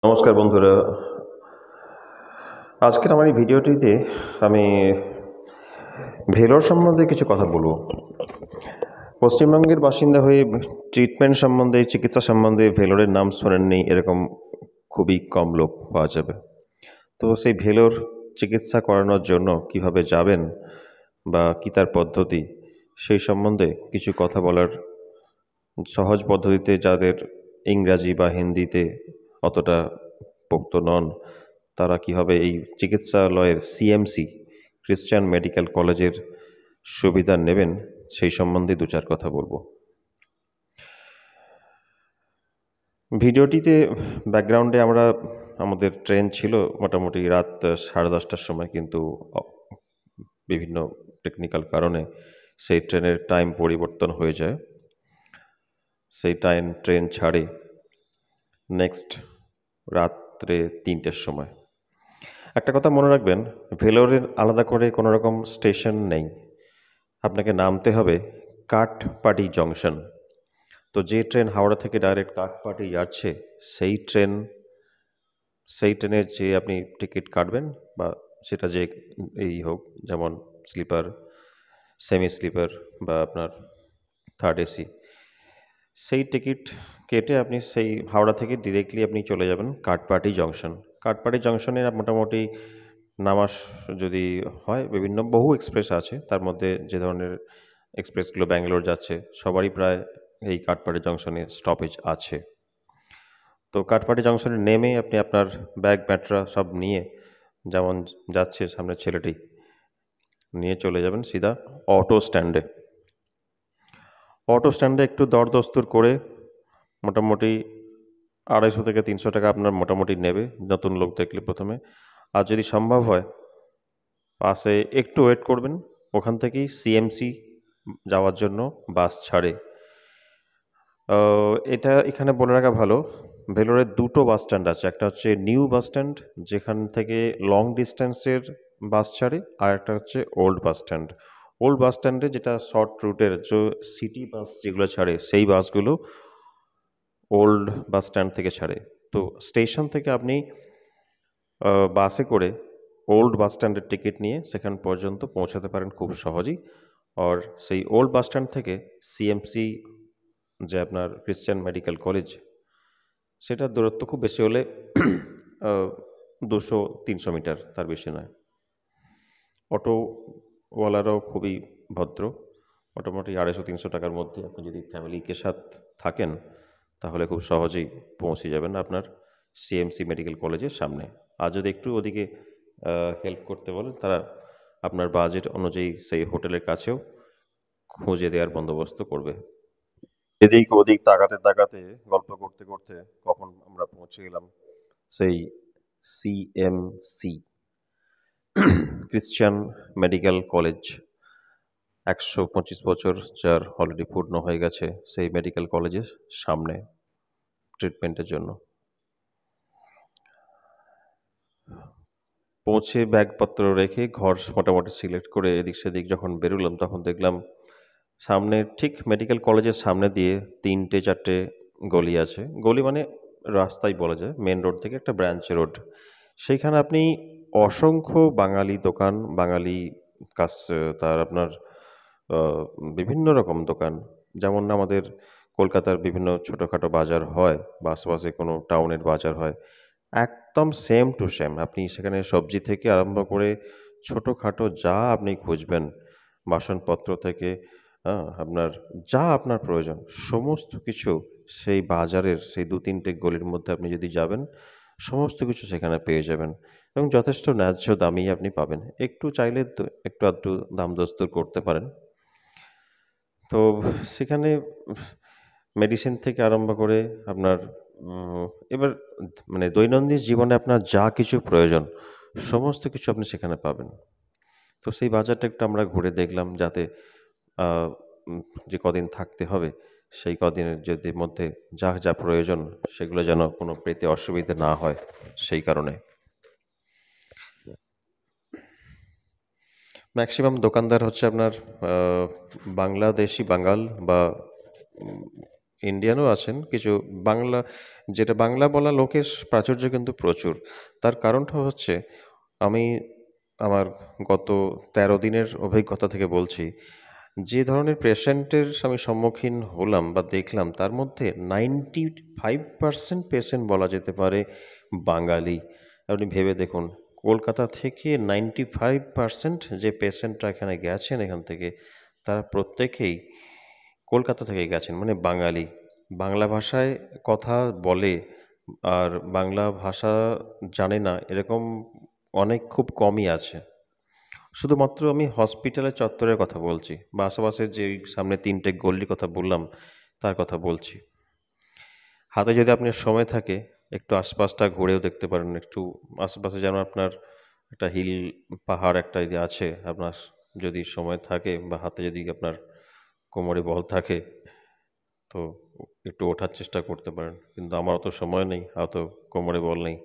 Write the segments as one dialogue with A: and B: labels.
A: নমস্কার বন্ধুরা। আজকের আমার এই ভিডিওটিতে আমি ভেলোর সম্বন্ধে কিছু কথা বলবো। পশ্চিমবঙ্গের বাসিন্দা হয়ে ট্রিটমেন্ট সম্বন্ধে, চিকিৎসা সম্বন্ধে ভেলোরের নাম শোনেননি এরকম খুবই কম লোক পাওয়া যাবে। তো সেই ভেলোর চিকিৎসা করানোর জন্য কিভাবে যাবেন বা কী তার পদ্ধতি, সেই সম্বন্ধে কিছু কথা বলার সহজ পদ্ধতিতে, যাদের ইংরাজি বা হিন্দিতে অতটা পোক্ত নন, তারা কীভাবে এই চিকিৎসালয়ের সিএমসি ক্রিশ্চিয়ান মেডিকেল কলেজের সুবিধা নেবেন, সেই সম্বন্ধে দু চার কথা বলবো। ভিডিওটিতে ব্যাকগ্রাউন্ডে আমাদের ট্রেন ছিল মোটামুটি রাত 10:30টার সময়, কিন্তু বিভিন্ন টেকনিক্যাল কারণে সেই ট্রেনের টাইম পরিবর্তন হয়ে যায়। সেই ট্রেন ছাড়ে নেক্সট রাত্রে 3টের সময়। একটা কথা মনে রাখবেন, ভেলোরের আলাদা করে কোনো রকম স্টেশন নেই। আপনাকে নামতে হবে কাঠপাটি জংশন। তো যে ট্রেন হাওড়া থেকে ডাইরেক্ট কাঠপাটি যাচ্ছে, সেই ট্রেনের যে আপনি টিকিট কাটবেন, বা সেটা যে এই হোক, যেমন স্লিপার, সেমি স্লিপার বা আপনার থার্ড এসি, সেই টিকিট কেটে আপনি সেই হাওড়া থেকে ডিরেক্টলি আপনি চলে যাবেন কাঠপাটি জংশন। কাঠপাটি জংশনে মোটামুটি নামার যদি হয়, বহু এক্সপ্রেস আছে, তার মধ্যে যে ধরনের এক্সপ্রেসগুলো ব্যাঙ্গালোর যাচ্ছে সবারই প্রায় এই কাঠপাটি জংশনে স্টপেজ আছে। তো কাঠপাটি জংশনে নেমে আপনি আপনার ব্যাগ ব্যাটরা সব নিয়ে, যেমন যাচ্ছে সামনের ছেলেটি, নিয়ে চলে যাবেন সিধা অটো স্ট্যান্ডে। অটো স্ট্যান্ডে একটু দরদস্তুর করে মোটামুটি 250 থেকে 300 টাকা আপনার মোটামুটি নেবে নতুন লোক দেখলে প্রথমে। আর যদি সম্ভব হয়, পাশে একটু ওয়েট করবেন, ওখান থেকেই সিএমসি যাওয়ার জন্য বাস ছাড়ে। এটা এখানে বলে রাখা ভালো, ভেলোরে দুটো বাস স্ট্যান্ড আছে। একটা হচ্ছে নিউ বাস স্ট্যান্ড, যেখান থেকে লং ডিস্টেন্সের বাস ছাড়ে, আর একটা হচ্ছে ওল্ড বাস স্ট্যান্ড। ওল্ড বাস স্ট্যান্ডে যেটা শর্ট রুটের যে সিটি বাস যেগুলো ছাড়ে, সেই বাসগুলো ওল্ড বাস স্ট্যান্ড থেকে ছাড়ে। তো স্টেশন থেকে আপনি বাসে করে ওল্ড বাস স্ট্যান্ডের টিকিট নিয়ে সেখান পর্যন্ত পৌঁছাতে পারেন খুব সহজেই। আর সেই ওল্ড বাস স্ট্যান্ড থেকে সিএমসি, যে আপনার ক্রিশ্চিয়ান মেডিকেল কলেজ, সেটার দূরত্ব খুব বেশি হলে 200-300 মিটার, তার বেশি নয়। অটোওয়ালারাও খুবই ভদ্র। মোটামুটি 250-300 টাকার মধ্যে আপনি যদি ফ্যামিলিকে সাথ থাকেন, তাহলে খুব সহজেই পৌঁছে যাবেন আপনার সিএমসি মেডিকেল কলেজের সামনে। আর যদি একটু ওদিকে হেল্প করতে বলেন, তারা আপনার বাজেট অনুযায়ী সেই হোটেলের কাছেও খুঁজে দেওয়ার বন্দোবস্ত করবে। এদিক ওদিক তাকাতে তাকাতে, গল্প করতে করতে কখন আমরা পৌঁছে গেলাম সেই সিএমসি ক্রিশ্চিয়ান মেডিকেল কলেজ। 125 বছর যার অলরেডি পূর্ণ হয়ে গেছে সেই মেডিকেল কলেজের সামনে ট্রিটমেন্টের জন্য। পৌঁছে ব্যাগপত্র রেখে ঘর মোটামুটি সিলেক্ট করে এদিক সেদিক যখন বেরোলাম, তখন দেখলাম সামনে, ঠিক মেডিকেল কলেজের সামনে দিয়ে 3-4টে গলি আছে। গলি মানে রাস্তাই বলা যায়, মেন রোড থেকে একটা ব্রাঞ্চ রোড। সেইখানে আপনি অসংখ্য বাঙালি দোকান, বাঙালি কাজ, তার আপনার বিভিন্ন রকম দোকান, যেমন আমাদের কলকাতার বিভিন্ন ছোটোখাটো বাজার হয় বা আশেপাশে কোনো টাউনের বাজার হয়, একদম সেম টু সেম। আপনি সেখানে সবজি থেকে আরম্ভ করে ছোটোখাটো যা আপনি খুঁজবেন, বাসনপত্র থেকে আপনার যা আপনার প্রয়োজন, সমস্ত কিছু সেই বাজারের সেই 2-3টে গলির মধ্যে আপনি যদি যাবেন, সমস্ত কিছু সেখানে পেয়ে যাবেন, এবং যথেষ্ট ন্যায্য দামেই আপনি পাবেন। একটু চাইলে তো একটু আধটু দাম দস্তুর করতে পারেন। তো সেখানে মেডিসিন থেকে আরম্ভ করে আপনার এবার মানে দৈনন্দিন জীবনে আপনার যা কিছু প্রয়োজন, সমস্ত কিছু আপনি সেখানে পাবেন। তো সেই বাজারটা একটু আমরা ঘুরে দেখলাম, যাতে আহ, যে কদিন থাকতে হবে, সেই কদিনের যদি মধ্যে যা যা প্রয়োজন, সেগুলো যেন কোনো পেতে অসুবিধে না হয়, সেই কারণে ম্যাক্সিমাম দোকানদার হচ্ছে আপনার বাংলাদেশি, বাঙাল বা ইন্ডিয়ানও আছেন কিছু। বাংলা, যেটা বাংলা বলা লোকের প্রাচুর্য কিন্তু প্রচুর। তার কারণটা হচ্ছে, আমি আমার গত 13 দিনের অভিজ্ঞতা থেকে বলছি, যে ধরনের পেশেন্টের আমি সম্মুখীন হলাম বা দেখলাম, তার মধ্যে 95% পেশেন্ট বলা যেতে পারে বাঙালি। আপনি ভেবে দেখুন, কলকাতা থেকে 95% যে পেশেন্টরা এখানে গেছেন এখান থেকে, তারা প্রত্যেকেই কলকাতা থেকে গেছেন, মানে বাঙালি। বাংলা ভাষায় কথা বলে আর বাংলা ভাষা জানে না এরকম অনেক, খুব কমই আছে। শুধুমাত্র আমি হসপিটালের চত্বরের কথা বলছি, বা আশেপাশে যে ওই সামনে 3টে গলির কথা বললাম তার কথা বলছি। হাতে যদি আপনার সময় থাকে, একটু আশপাশটা ঘুরেও দেখতে পারেন। একটু আশেপাশে যেন আপনার একটা হিল, পাহাড় একটা যদি আছে আপনার, যদি সময় থাকে বা হাতে যদি আপনার কোমরে বল থাকে, তো একটু ওঠার চেষ্টা করতে পারেন। কিন্তু আমার অত সময় নেই, অত কোমরে বল নেই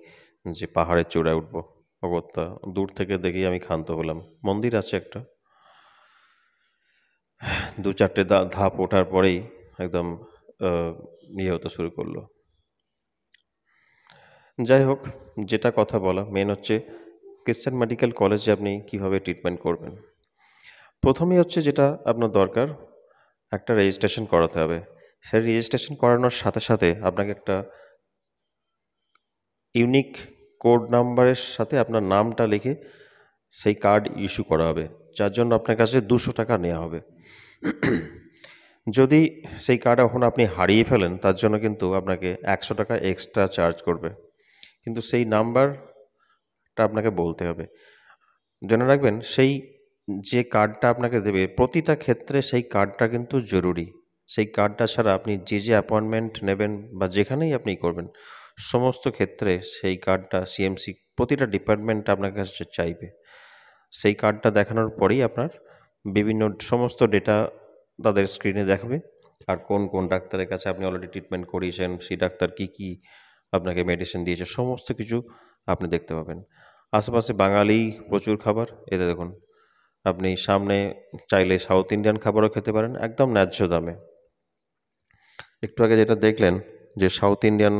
A: যে পাহাড়ের চূড়ায় উঠবো। অগত্যা দূর থেকে দেখেই আমি ক্ষান্ত হলাম। মন্দির আছে একটা, 2-4টে ধাপ ওঠার পরেই একদম আহ, ইয়ে হতে শুরু করলো। যাই হোক, যেটা কথা বলা মেন হচ্ছে ক্রিশ্চান মেডিকেল কলেজে আপনি কিভাবে ট্রিটমেন্ট করবেন। প্রথমেই হচ্ছে যেটা আপনার দরকার, একটা রেজিস্ট্রেশন করাতে হবে। সেই রেজিস্ট্রেশন করানোর সাথে সাথে আপনাকে একটা ইউনিক কোড নাম্বারের সাথে আপনার নামটা লিখে সেই কার্ড ইস্যু করা হবে, যার জন্য আপনার কাছে 200 টাকা নেওয়া হবে। যদি সেই কার্ড এখন আপনি হারিয়ে ফেলেন, তার জন্য কিন্তু আপনাকে 100 টাকা এক্সট্রা চার্জ করবে। কিন্তু সেই নাম্বারটা আপনাকে বলতে হবে। জেনে রাখবেন, সেই যে কার্ডটা আপনাকে দেবে প্রতিটা ক্ষেত্রে সেই কার্ডটা কিন্তু জরুরি। সেই কার্ডটা ছাড়া আপনি যে অ্যাপয়েন্টমেন্ট নেবেন বা যেখানেই আপনি করবেন, সমস্ত ক্ষেত্রে সেই কার্ডটা সিএমসি প্রতিটা ডিপার্টমেন্ট আপনার কাছে চাইবে। সেই কার্ডটা দেখানোর পরেই আপনার বিভিন্ন সমস্ত ডেটা তাদের স্ক্রিনে দেখাবে। আর কোন কোন ডাক্তারের কাছে আপনি অলরেডি ট্রিটমেন্ট করিয়েছেন, সেই ডাক্তার কি কি আপনাকে মেডিসিন দিয়েছে, সমস্ত কিছু আপনি দেখতে পাবেন। আশেপাশে বাঙালি প্রচুর খাবার, এতে দেখুন আপনি সামনে চাইলে সাউথ ইন্ডিয়ান খাবারও খেতে পারেন একদম ন্যায্য দামে। একটু আগে যেটা দেখলেন যে সাউথ ইন্ডিয়ান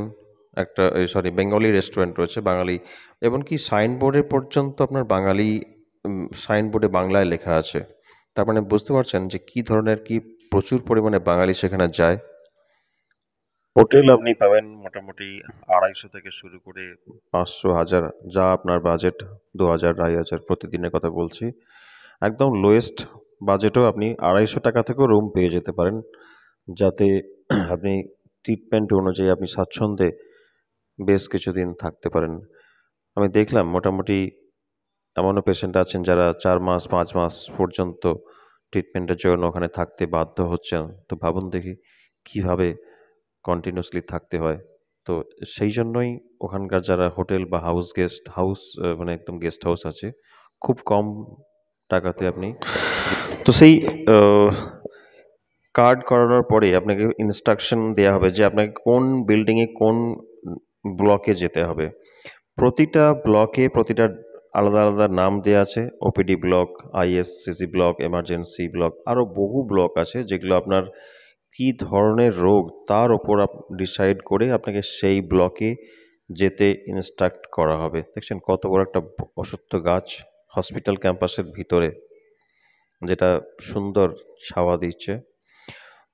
A: একটা, সরি, বেঙ্গলি রেস্টুরেন্ট রয়েছে, বাঙালি। এমনকি সাইনবোর্ডে পর্যন্ত আপনার বাঙালি, সাইনবোর্ডে বাংলায় লেখা আছে। তার মানে বুঝতে পারছেন যে কি ধরনের, কি প্রচুর পরিমাণে বাঙালি সেখানে যায়। হোটেল আপনি পাবেন মোটামুটি 250 থেকে শুরু করে 500, 1000, যা আপনার বাজেট, 2000, 2500 প্রতিদিনের কথা বলছি। একদম লোয়েস্ট বাজেটও আপনি 250 টাকা থেকেও রুম পেয়ে যেতে পারেন, যাতে আপনি ট্রিটমেন্ট অনুযায়ী আপনি স্বাচ্ছন্দ্যে বেশ কিছুদিন থাকতে পারেন। আমি দেখলাম মোটামুটি এমনও পেশেন্ট আছেন যারা 4 মাস 5 মাস পর্যন্ত ট্রিটমেন্টের জন্য ওখানে থাকতে বাধ্য হচ্ছেন। তো ভাবুন দেখি কিভাবে কন্টিনিউয়াসলি থাকতে হয়। তো সেই জন্যই ওখানকার যারা হোটেল বা হাউস, মানে একদম গেস্ট হাউস আছে, খুব কম টাকাতে আপনি। তো সেই কার্ড করানোর পরে আপনাকে ইনস্ট্রাকশন দেওয়া হবে যে আপনাকে কোন বিল্ডিংয়ে কোন ব্লকে যেতে হবে। প্রতিটা ব্লকে প্রতিটা আলাদা আলাদা নাম দেওয়া আছে। OPD block, ISCC block, emergency block, আরও বহু ব্লক আছে যেগুলো আপনার কী ধরনের রোগ তার ওপর ডিসাইড করে আপনাকে সেই ব্লকে যেতে ইনস্ট্রাক্ট করা হবে। দেখছেন কত বড় একটা অশ্বত্থ গাছ হসপিটাল ক্যাম্পাসের ভিতরে, যেটা সুন্দর ছাওয়া দিচ্ছে।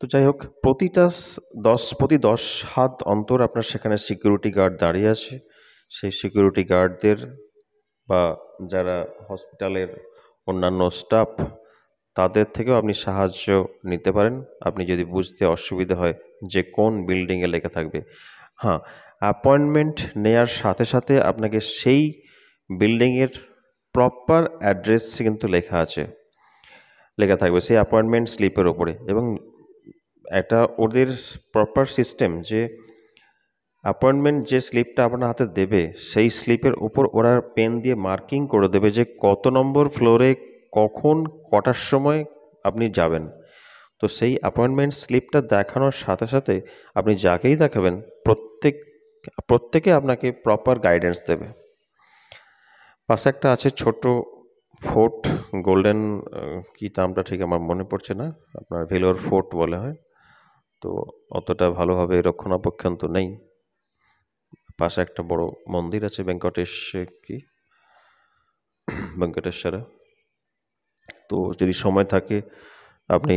A: তো যাই হোক, প্রতি 10 হাত অন্তর আপনার সেখানে সিকিউরিটি গার্ড দাঁড়িয়ে আছে। সেই সিকিউরিটি গার্ডদের বা যারা হসপিটালের অন্যান্য স্টাফ, তাদের থেকেও আপনি সাহায্য নিতে পারেন আপনি যদি বুঝতে অসুবিধা হয় যে কোন বিল্ডিংয়ে লেখা থাকবে। হ্যাঁ, অ্যাপয়েন্টমেন্ট নেয়ার সাথে সাথে আপনাকে সেই বিল্ডিংয়ের প্রপার অ্যাড্রেস কিন্তু লেখা থাকবে সেই অ্যাপয়েন্টমেন্ট স্লিপের ওপরে। এবং একটা ওদের প্রপার সিস্টেম যে অ্যাপয়েন্টমেন্ট যে স্লিপটা আপনার হাতে দেবে, সেই স্লিপের উপর ওরা পেন দিয়ে মার্কিং করে দেবে যে কত নম্বর ফ্লোরে কখন কটার সময় আপনি যাবেন। তো সেই অ্যাপয়েন্টমেন্ট স্লিপটা দেখানোর সাথে সাথে আপনি যাকেই দেখাবেন, প্রত্যেক প্রত্যেকে আপনাকে প্রপার গাইডেন্স দেবে। পাশে একটা আছে ছোট ফোর্ট, গোল্ডেন, কি নামটা ঠিক আমার মনে পড়ছে না, আপনার ভেলোর ফোর্ট বলা হয়। তো অতটা ভালোভাবে রক্ষণাবেক্ষণ তো নেই। পাশে একটা বড় মন্দির আছে কি ভেঙ্কটেশ্বরে। তো যদি সময় থাকে আপনি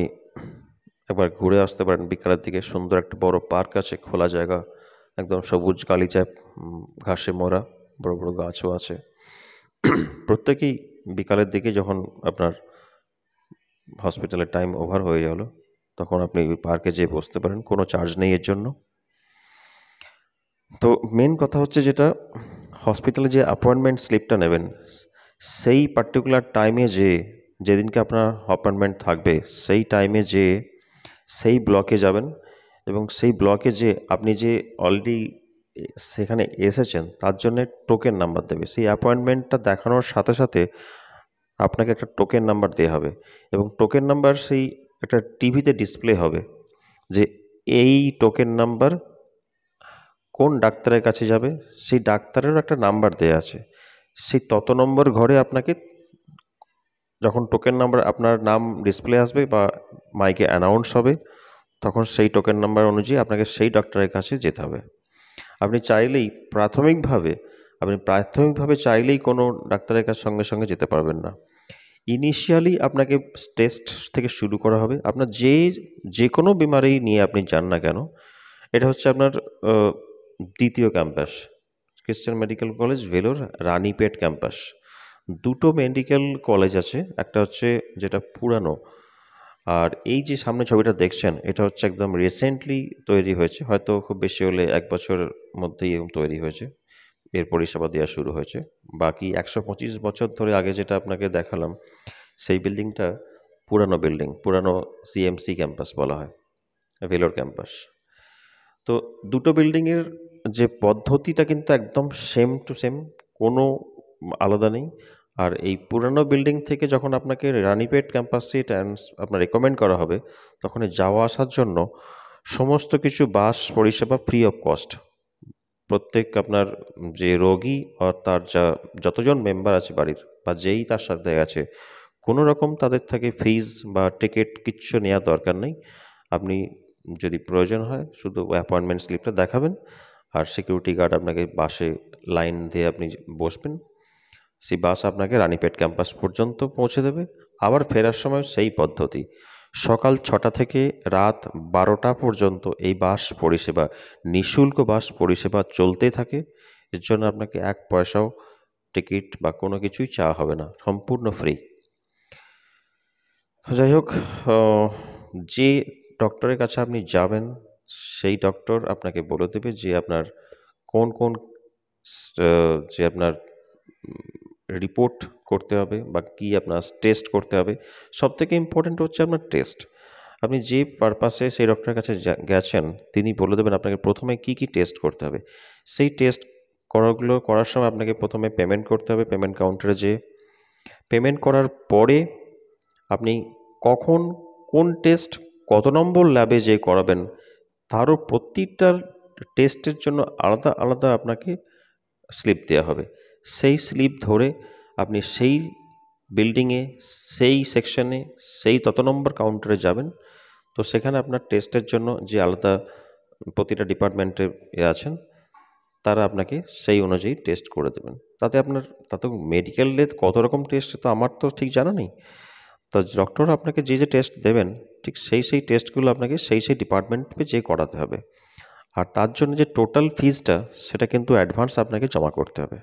A: একবার ঘুরে আসতে পারেন বিকালের দিকে। সুন্দর একটা বড় পার্ক আছে, খোলা জায়গা, একদম সবুজ গালিচায় ঘাসে মোড়া, বড় বড় গাছও আছে। প্রত্যেকেই বিকালের দিকে যখন আপনার হসপিটালের টাইম ওভার হয়ে গেল তখন আপনি ওই পার্কে যেয়ে বসতে পারেন, কোনো চার্জ নেই এর জন্য। তো মেন কথা হচ্ছে যেটা, হসপিটালে যে অ্যাপয়েন্টমেন্ট স্লিপটা নেবেন সেই পার্টিকুলার টাইমে যেদিনকে আপনার অ্যাপয়েন্টমেন্ট থাকবে সেই টাইমে সেই ব্লকে যাবেন, এবং সেই ব্লকে আপনি যে অলরেডি সেখানে এসেছেন তার জন্য টোকেন নাম্বার দেবে। সেই অ্যাপয়েন্টমেন্টটা দেখানোর সাথে সাথে আপনাকে একটা টোকেন নাম্বার দেওয়া হবে, এবং টোকেন নাম্বার সেই একটা টিভিতে ডিসপ্লে হবে যে এই টোকেন নাম্বার কোন ডাক্তারের কাছে যাবে। সেই ডাক্তারেরও একটা নাম্বার দেয়া আছে। সেই তত নম্বর ঘরে আপনাকে, যখন টোকেন নাম্বার আপনার নাম ডিসপ্লে আসবে বা মাইকে অ্যানাউন্স হবে, তখন সেই টোকেন নাম্বার অনুযায়ী আপনাকে সেই ডক্টরের কাছে যেতে হবে। আপনি চাইলেই প্রাথমিকভাবে আপনি প্রাথমিকভাবে চাইলেই কোনো ডাক্তারের কাছে সঙ্গে সঙ্গে যেতে পারবেন না। ইনিশিয়ালি আপনাকে টেস্ট থেকে শুরু করা হবে। আপনার যে কোনো বিমারি নিয়ে আপনি যান না কেন, এটা হচ্ছে আপনার আহ, দ্বিতীয় campus, Christian medical college Vellore Ranipet campus. দুটো মেডিকেল কলেজ আছে, একটা হচ্ছে যেটা পুরানো, আর এই যে সামনে ছবিটা দেখছেন এটা হচ্ছে একদম রিসেন্টলি তৈরি হয়েছে, হয়তো খুব বেশি হলে 1 বছরের মধ্যেই এরকম তৈরি হয়েছে, এর পরিষেবা দেওয়া শুরু হয়েছে। বাকি 125 বছর ধরে আগে যেটা আপনাকে দেখালাম সেই বিল্ডিংটা পুরানো বিল্ডিং, পুরানো সিএমসি ক্যাম্পাস বলা হয়, ভেলোর ক্যাম্পাস। তো দুটো বিল্ডিংয়ের যে পদ্ধতিটা কিন্তু একদম সেম টু সেম, কোনো আলাদা নেই। আর এই পুরানো বিল্ডিং থেকে যখন আপনাকে রানীপেট ক্যাম্পাসে আপনার রেকমেন্ড করা হবে, তখন এই যাওয়া আসার জন্য সমস্ত কিছু বাস পরিষেবা ফ্রি অফ কস্ট। প্রত্যেক আপনার যে রোগী আর তার যতজন মেম্বার আছে বাড়ির বা যেই তার সাথে গেছে, কোনো রকম তাদের থেকে ফিজ বা টিকিট কিচ্ছু নেওয়ার দরকার নেই। আপনি যদি প্রয়োজন হয় শুধু অ্যাপয়েন্টমেন্ট স্লিপটা দেখাবেন, আর সিকিউরিটি গার্ড আপনাকে বাসে লাইন দিয়ে আপনি বসবেন। সেই বাস আপনাকে রানীপেট ক্যাম্পাস পর্যন্ত পৌঁছে দেবে। আবার ফেরার সময় সেই পদ্ধতি, সকাল 6টা থেকে রাত 12টা পর্যন্ত এই বাস পরিষেবা, নিঃশুল্ক বাস পরিষেবা চলতেই থাকে। এর জন্য আপনাকে 1 পয়সাও টিকিট বা কোনো কিছুই চাওয়া হবে না, সম্পূর্ণ ফ্রি। তো যাই হোক, আহ, যে ডক্টরের কাছে আপনি যাবেন সেই ডক্টর আপনাকে বলে দেবে যে আপনার কোন কোন যে আপনার রিপোর্ট করতে হবে বা কি আপনার টেস্ট করতে হবে। সব থেকে ইম্পর্টেন্ট হচ্ছে আপনার টেস্ট। আপনি যে পারপাসে সেই ডক্টরের কাছে গেছেন তিনি বলে দেবেন আপনাকে প্রথমে কি কি টেস্ট করতে হবে। সেই টেস্ট করার সময় আপনাকে প্রথমে পেমেন্ট করতে হবে পেমেন্ট কাউন্টারে যেয়ে। পেমেন্ট করার পরে আপনি কখন কোন টেস্ট কত নম্বর ল্যাবে যে করাবেন তারও প্রতিটার টেস্টের জন্য আলাদা আলাদা আপনাকে স্লিপ দেওয়া হবে। সেই স্লিপ ধরে আপনি সেই বিল্ডিংয়ে, সেই সেকশনে, সেই তত নম্বর কাউন্টারে যাবেন। তো সেখানে আপনার টেস্টের জন্য যে আলাদা প্রতিটা ডিপার্টমেন্টে আছেন তারা আপনাকে সেই অনুযায়ী টেস্ট করে দেবেন। তাতে মেডিকেলে কত রকম টেস্ট তো আমার তো ঠিক জানা নেই। তো ডক্টর আপনাকে যে টেস্ট দেবেন ঠিক সেই টেস্টগুলো আপনাকে সেই ডিপার্টমেন্টে যেয়ে করাতে হবে। আর তার জন্য যে টোটাল ফিজটা সেটা কিন্তু অ্যাডভান্স আপনাকে জমা করতে হবে।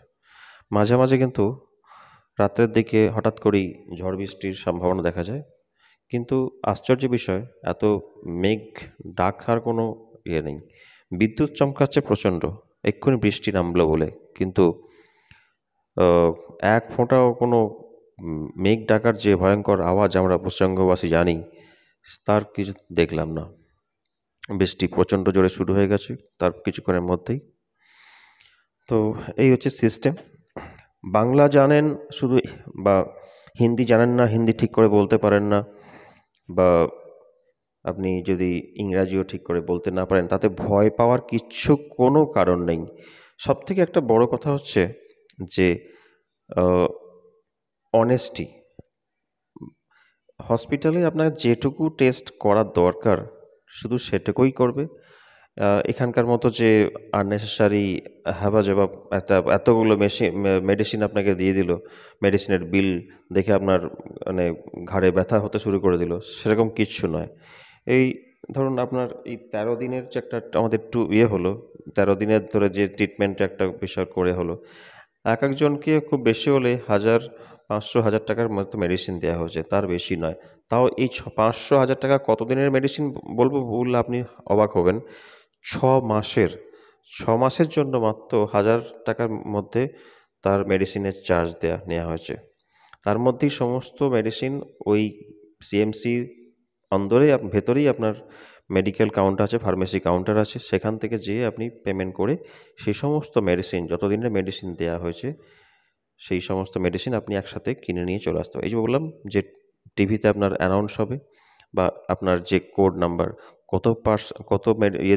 A: মাঝে মাঝে কিন্তু রাত্রের দিকে হঠাৎ করেই ঝড় বৃষ্টির সম্ভাবনা দেখা যায়, কিন্তু আশ্চর্য বিষয়, এত মেঘ ডাকার কোনো ইয়ে নেই। বিদ্যুৎ চমকাচ্ছে প্রচণ্ড, এক্ষুনি বৃষ্টি নামলো বলে, কিন্তু আহ, এক ফোঁটাও কোনো মেঘ ডাকার যে ভয়ঙ্কর আওয়াজ আমরা পশ্চিমবঙ্গবাসী জানি তার কিছু দেখলাম না। বৃষ্টি প্রচণ্ড জোরে শুরু হয়ে গেছে তার কিছুক্ষণের মধ্যেই। তো এই হচ্ছে সিস্টেম। বাংলা জানেন শুধু, বা হিন্দি জানেন না, হিন্দি ঠিক করে বলতে পারেন না, বা আপনি যদি ইংরাজিও ঠিক করে বলতে না পারেন, তাতে ভয় পাওয়ার কিচ্ছু কোনো কারণ নেই। সব থেকে একটা বড় কথা হচ্ছে যে অনেস্টি। হসপিটালে আপনার যেটুকু টেস্ট করার দরকার শুধু সেটুকুই করবে। এখানকার মতো যে আননেসেসারি হাবাজাবা এতগুলো মেডিসিন আপনাকে দিয়ে দিল, মেডিসিনের বিল দেখে আপনার মানে ঘাড়ে ব্যথা হতে শুরু করে দিল, সেরকম কিচ্ছু নয়। এই ধরুন আপনার এই 13 দিনের যে একটা আমাদের হলো, 13 দিনের ধরে যে ট্রিটমেন্ট একটা বিষয় করে হলো, এক একজনকে খুব বেশি হলে 1,000, 500, 1,000 টাকার মতো মেডিসিন দেওয়া হয়েছে, তার বেশি নয়। তাও এই 500, 1,000 টাকা কতদিনের মেডিসিন বললে আপনি অবাক হবেন। 6 মাসের 6 মাসের জন্য মাত্র 1,000 টাকার মধ্যে তার মেডিসিনের চার্জ নেওয়া হয়েছে। তার মধ্যেই সমস্ত মেডিসিন ওই সিএমসির ভেতরেই আপনার মেডিকেল কাউন্টার আছে, ফার্মেসি কাউন্টার আছে, সেখান থেকে যেয়ে আপনি পেমেন্ট করে সেই সমস্ত মেডিসিন, যতদিনের মেডিসিন দেওয়া হয়েছে সেই সমস্ত মেডিসিন আপনি একসাথে কিনে নিয়ে চলে আসতে পারেন। এই যে বললাম যে টিভিতে আপনার অ্যানাউন্স হবে বা আপনার যে কোড নাম্বার, কত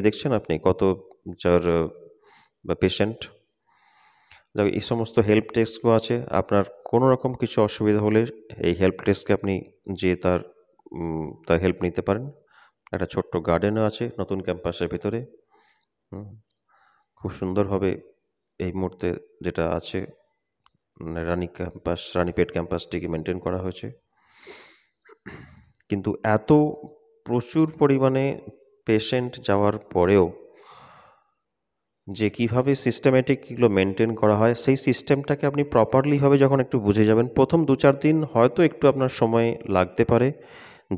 A: দেখছেন আপনি, কত যার বা পেশেন্ট, এই সমস্ত হেল্প ডেস্কও আছে। আপনার কোনো রকম কিছু অসুবিধা হলে এই হেল্প ডেস্কে আপনি যেয়ে তার হেল্প নিতে পারেন। একটা ছোট্ট গার্ডেনও আছে নতুন ক্যাম্পাসের ভেতরে। হুম, খুব সুন্দরভাবে এই মুহূর্তে যেটা আছে, রানীপেট ক্যাম্পাসটিকে মেনটেন করা হয়েছে। কিন্তু এত প্রচুর পরিমাণে পেশেন্ট যাওয়ার পরেও যে কিভাবে সিস্টেমেটিক এগুলো মেনটেন করা হয়, সেই সিস্টেমটাকে আপনি প্রপারলিভাবে যখন একটু বুঝে যাবেন, প্রথম 2-4 দিন হয়তো একটু আপনার সময় লাগতে পারে,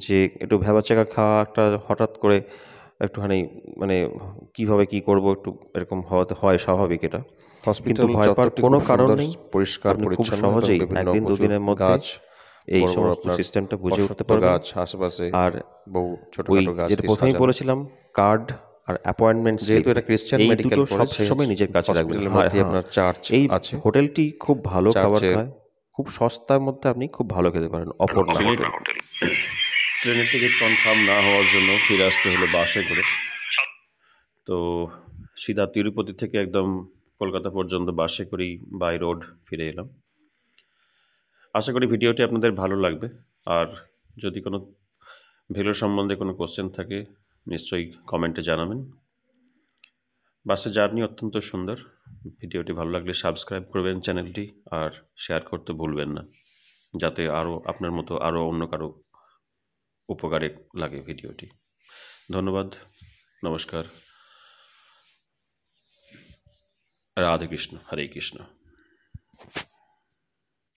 A: যে একটু ভ্যাবাচ্যাকা খাওয়াটা হঠাৎ করে একটুখানি মানে কিভাবে কি করব একটু এরকম হয়, স্বাভাবিক এটা। কিন্তু
B: হসপিটাল
A: ভয় পাওয়ার
B: চত্বরটি
A: কোনো
B: খুব
A: কারণ
B: সুন্দর,
A: নেই।
B: পরিষ্কার
A: আপনি খুব
B: পরিচ্ছন্ন এবং
A: সহজেই
B: বিভিন্ন
A: 1 দিন 2
B: প্রচুর
A: দিনের মধ্যে
B: গাছ,
A: এই
B: বড় বড়
A: সমস্ত
B: আপনার
A: সিস্টেমটা বুঝে উঠতে
B: অশ্বত্থ
A: পারবেন।
B: গাছ আশেপাশে,
A: আর
B: বহু
A: ওই
B: ছোটখাটো গাছ
A: যেটা
B: দিয়ে
A: প্রথমেই
B: সাজানো।
A: বলেছিলাম, কার্ড আর অ্যাপয়েন্টমেন্ট
B: যেহেতু
A: স্লিপ,
B: এটা ক্রিশ্চিয়ান
A: এই
B: মেডিকেল
A: দুটো
B: কলেজ, সেই
A: সবসময় নিজের কাছে রাখবেন।
B: হসপিটালের
A: হ্যাঁ,
B: মধ্যেই
A: হ্যাঁ,
B: আপনার চার্চ
A: এই
B: আছে।
A: হোটেলটি খুব ভালো খাবার
B: চার্চের
A: খায়, খুব সস্তার মধ্যে আপনি খুব ভালো খেতে পারেন, অপর্ণা হোটেল। ট্রেনের টিকিট কনফার্ম না হওয়ার জন্য ফিরে আসতে হলো বাসে করে। তো সিধা তিরুপতি থেকে একদম কলকাতা পর্যন্ত বাসে করেই বাই রোড ফিরে এলাম। আশা করি ভিডিওটি আপনাদের ভালো লাগবে। আর যদি কোনো ভেলোর সম্বন্ধে কোনো কোশ্চেন থাকে নিশ্চয়ই কমেন্টে জানাবেন। বাসের জার্নি অত্যন্ত সুন্দর। ভিডিওটি ভালো লাগলে সাবস্ক্রাইব করবেন চ্যানেলটি, আর শেয়ার করতে ভুলবেন না, যাতে আপনার মতো আরও অন্য কারো উপকারে লাগে ভিডিওটি। ধন্যবাদ, নমস্কার, রাধে কৃষ্ণ, হরে কৃষ্ণ।